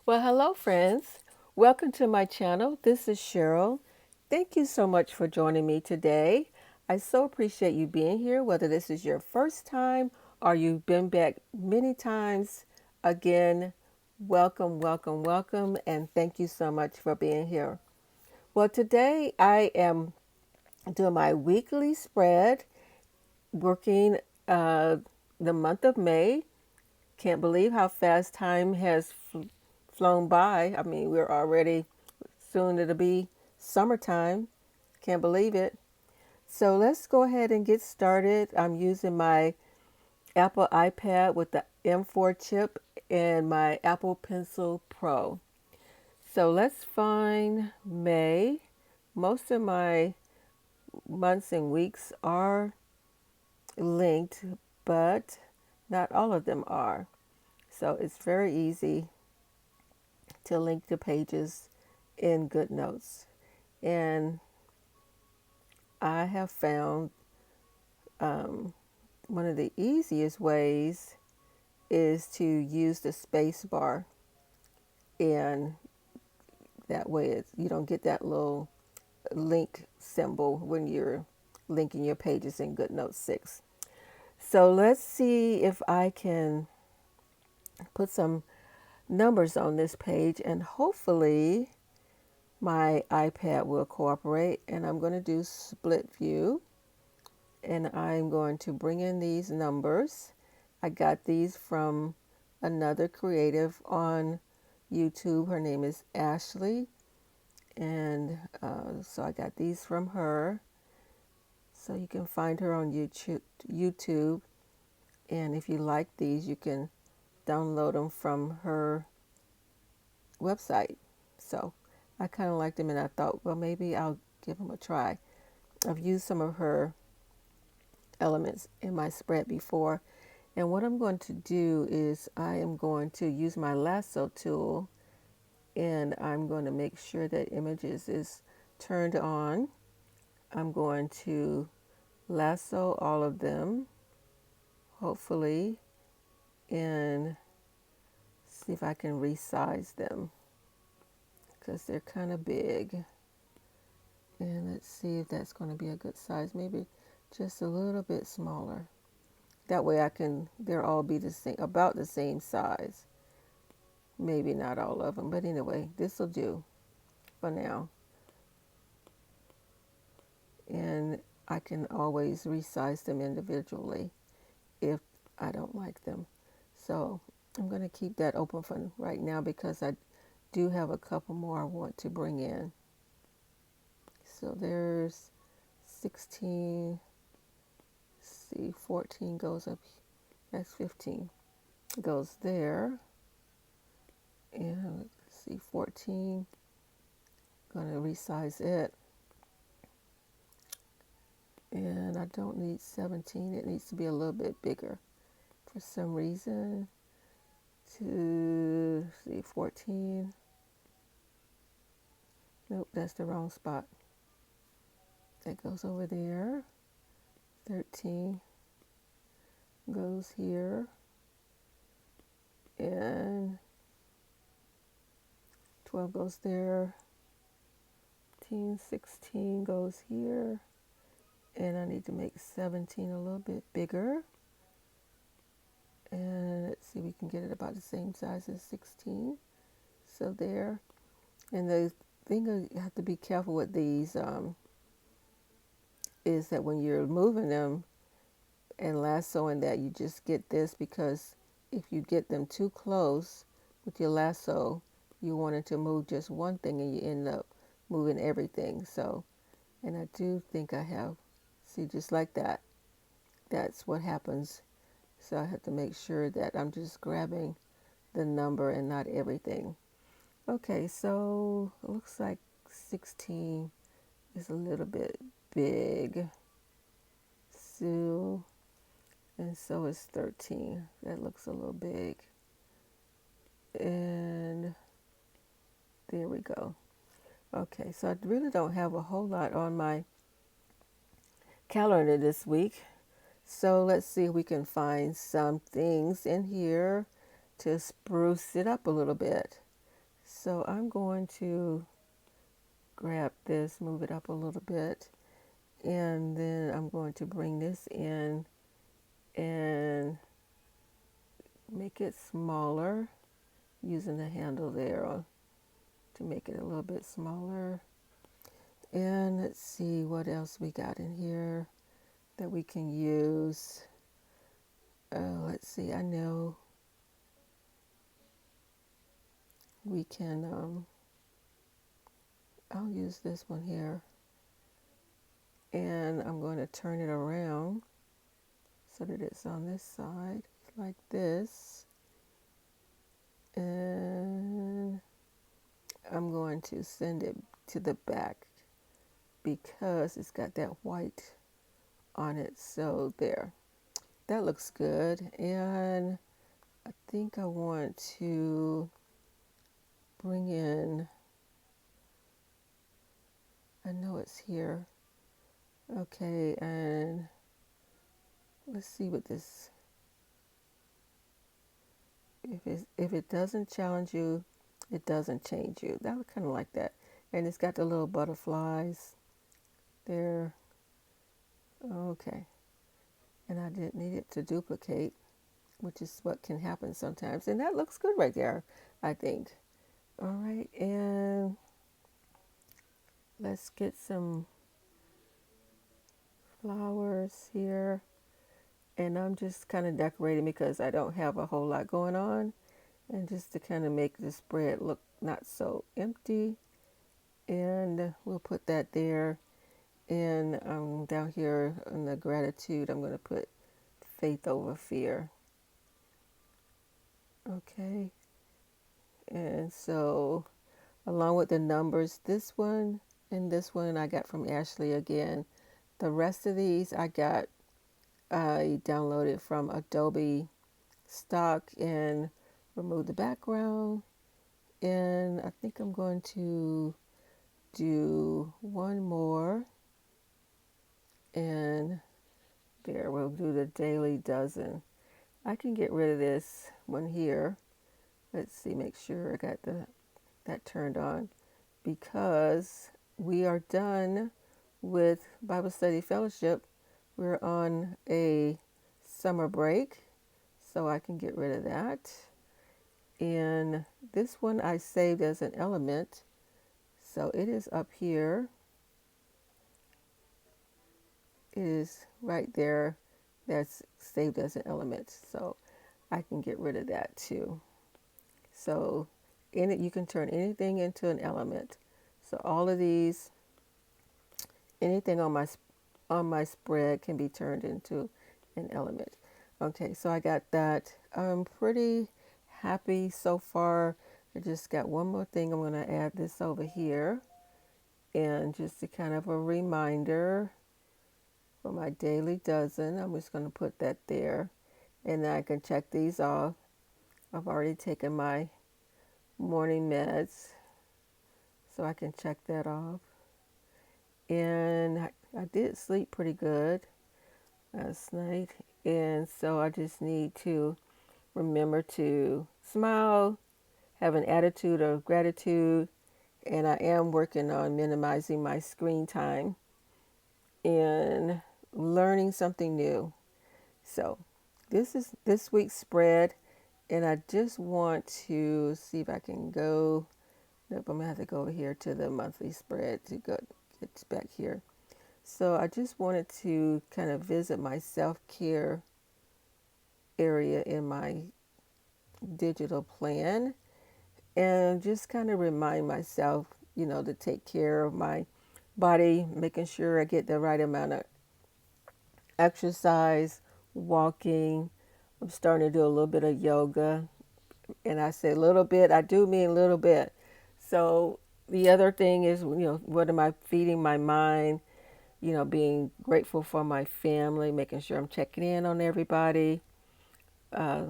Well, hello, friends. Welcome to my channel. This is Cheryl. Thank you so much for joining me today. I so appreciate you being here, whether this is your first time or you've been back many times. Again, welcome, welcome, welcome, and thank you so much for being here. Well, today I am doing my weekly spread, working the month of May. Can't believe how fast time has flown by. I mean, we're already soon it'll be summertime. Can't believe it. So let's go ahead and get started. I'm using my Apple iPad with the M4 chip and my Apple Pencil Pro. So let's find May. Most of my months and weeks are linked, but not all of them are. So it's very easy to link the pages in GoodNotes. And I have found one of the easiest ways is to use the space bar, and that way you don't get that little link symbol when you're linking your pages in GoodNotes 6. So let's see if I can put some numbers on this page, and hopefully my iPad will cooperate. And I'm going to do split view, and I'm going to bring in these numbers. I got these from another creative on YouTube. Her name is Ashley, and so I got these from her. So you can find her on YouTube, and if you like these, you can download them from her website. So I kind of liked them, and I thought, well, maybe I'll give them a try. I've used some of her elements in my spread before, and what I'm going to do is I am going to use my lasso tool, and I'm going to make sure that images is turned on. I'm going to lasso all of them, hopefully, and see if I can resize them because they're kind of big. And let's see if that's going to be a good size, maybe just a little bit smaller. That way they'll all be the same, about the same size. Maybe not all of them, but anyway, this will do for now. And I can always resize them individually if I don't like them. So I'm going to keep that open for right now because I do have a couple more I want to bring in. So there's 16, see, 14 goes up, that's 15, goes there. And let's see, 14, going to resize it. And I don't need 17, it needs to be a little bit bigger for some reason. To see, 14, nope, that's the wrong spot. That goes over there. 13 goes here. And 12 goes there. 15, 16 goes here. And I need to make 17 a little bit bigger. And let's see, we can get it about the same size as 16. So there. And the thing you have to be careful with these is that when you're moving them and lassoing that, you just get this, because if you get them too close with your lasso, you want it to move just one thing and you end up moving everything. So, and I do think I have, see, just like that, that's what happens. So I have to make sure that I'm just grabbing the number and not everything. Okay, so it looks like 16 is a little bit big. So, and so is 13. That looks a little big. And there we go. Okay, so I really don't have a whole lot on my calendar this week. So let's see if we can find some things in here to spruce it up a little bit. So I'm going to grab this, move it up a little bit, and then I'm going to bring this in and make it smaller using the handle there to make it a little bit smaller. And let's see what else we got in here that we can use. Let's see, I know we can, I'll use this one here. And I'm going to turn it around so that it's on this side like this. And I'm going to send it to the back because it's got that white on it. So there, that looks good. And I think I want to bring in, I know it's here. Okay, and let's see what this, if it doesn't challenge you, it doesn't change you. That was kind of like that. And it's got the little butterflies there. Okay. And I didn't need it to duplicate, which is what can happen sometimes. And that looks good right there, I think. All right, and let's get some flowers here. And I'm just kind of decorating because I don't have a whole lot going on. And just to kind of make the spread look not so empty. And we'll put that there. And down here in the gratitude, I'm going to put faith over fear. Okay. And so along with the numbers, this one and this one I got from Ashley again. The rest of these I downloaded from Adobe stock and removed the background. And I think I'm going to do one more. And there, we'll do the daily dozen. I can get rid of this one here. Let's see, make sure I got that turned on because we are done with Bible Study Fellowship. We're on a summer break, so I can get rid of that. And this one I saved as an element, so it is up here. It is right there. That's saved as an element, so I can get rid of that too. So in it, you can turn anything into an element. So all of these, anything on my spread can be turned into an element. Okay, so I got that. I'm pretty happy so far. I just got one more thing. I'm going to add this over here. And just a kind of a reminder for my daily dozen, I'm just going to put that there. And then I can check these off. I've already taken my morning meds, so I can check that off. And I did sleep pretty good last night, and so I just need to remember to smile, have an attitude of gratitude, and I am working on minimizing my screen time and learning something new. So this is this week's spread, and I just want to see if I can go. Nope, I'm gonna have to go over here to the monthly spread to go get back here. So I just wanted to kind of visit my self-care area in my digital plan and just kind of remind myself, to take care of my body, making sure I get the right amount of exercise, walking. I'm starting to do a little bit of yoga. And I say a little bit, I do mean a little bit. So the other thing is, what am I feeding my mind? Being grateful for my family, making sure I'm checking in on everybody. Uh,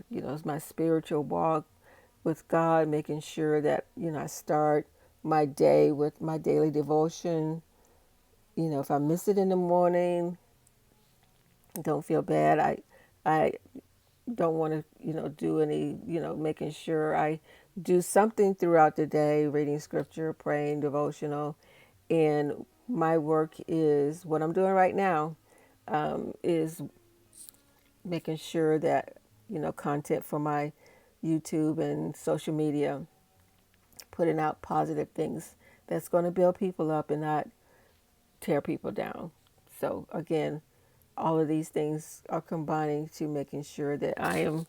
it's my spiritual walk with God, making sure that, I start my day with my daily devotion. If I miss it in the morning, don't feel bad. I don't want to, do any, making sure I do something throughout the day, reading scripture, praying, devotional. And my work is what I'm doing right now, is making sure that, content for my YouTube and social media, putting out positive things that's going to build people up and not tear people down. So, again, all of these things are combining to making sure that I am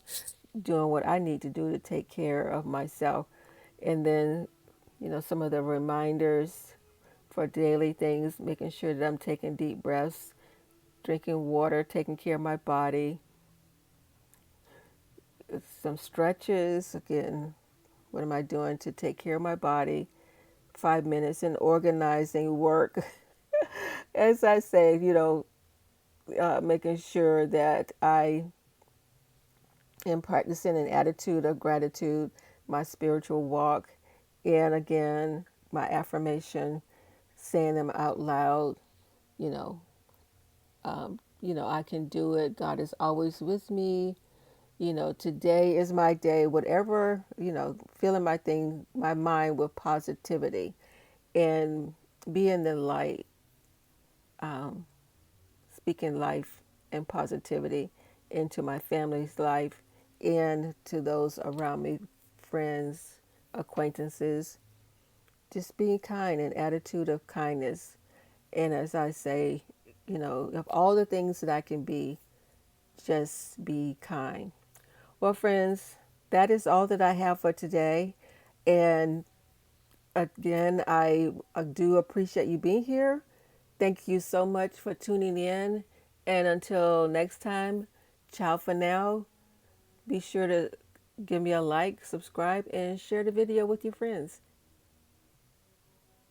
doing what I need to do to take care of myself. And then, some of the reminders for daily things, making sure that I'm taking deep breaths, drinking water, taking care of my body, some stretches. Again, what am I doing to take care of my body? 5 minutes in organizing work. As I say, making sure that I am practicing an attitude of gratitude, my spiritual walk, and again, my affirmation, saying them out loud, you know, I can do it. God is always with me. Today is my day, whatever, filling my mind with positivity and being the light, speaking life and positivity into my family's life and to those around me, friends, acquaintances, just being kind, an attitude of kindness. And as I say, of all the things that I can be, just be kind. Well, friends, that is all that I have for today. And again, I do appreciate you being here. Thank you so much for tuning in. And until next time, ciao for now. Be sure to give me a like, subscribe, and share the video with your friends.